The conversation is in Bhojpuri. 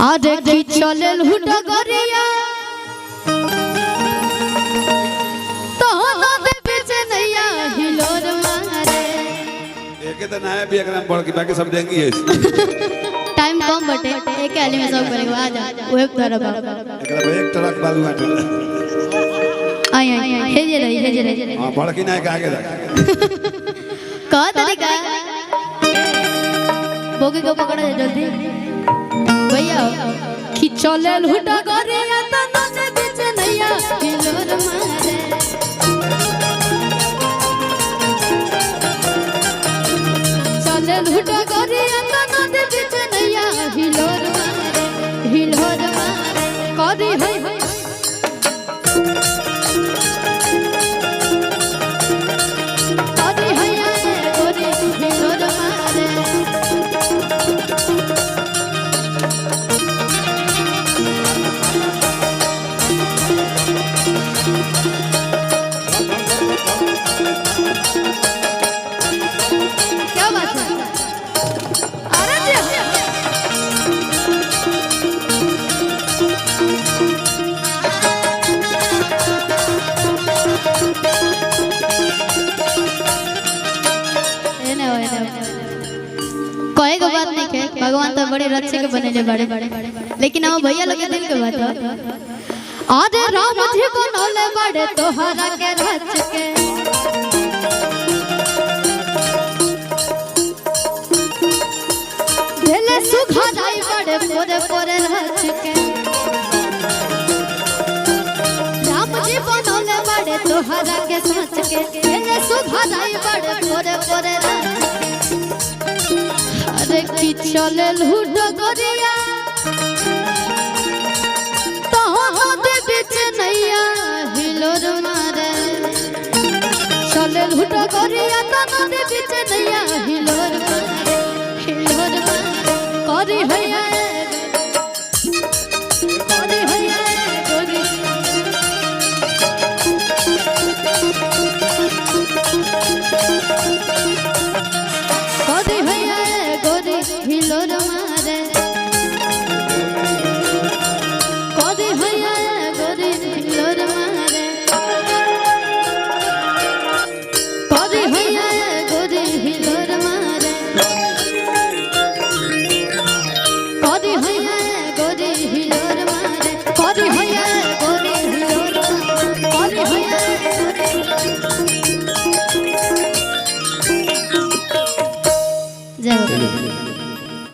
আরে কি চলে হুটা করিয়া তো নদে বেচে নैया हिलोर मारे एक तो ना है भी एक नाम पढ़ के बाकी सब देंगी है टाइम कम बटे एक आली में सब करेगा आ जा वेब तरफ एक ट्रक बालू आटे आई हेजे रही हां पढ़ के ना के आगे रख का तरीका बोगे को पकड़ा जल्दी भैया खिचले लुटा करे या तो नदे बीच नैया हिलोर मारे चले लुटा करे या तो नदे बीच नैया हिलोर मारे करी है कोई को बात नहीं है भगवान तो बड़े रक्षक के बने बड़े लेकिन हम भैया लोग के दिल के बात है आधे राम जी बनौले बड़े तोहरा के रच के दिले सुखा जाई बड़े पोरे पोरे रच के राम जी बनौले बड़े तोहरा के सच के दिले सुखा जाई बड़े पोरे पोरे रच अरे की चले लूट करिया तो नदे बीच नैया हिलोर मारे चले लूट करिया तो नदे बीच नैया हिलोर मारे करी हैया करी हैया करी करी हैया हिलोर मारे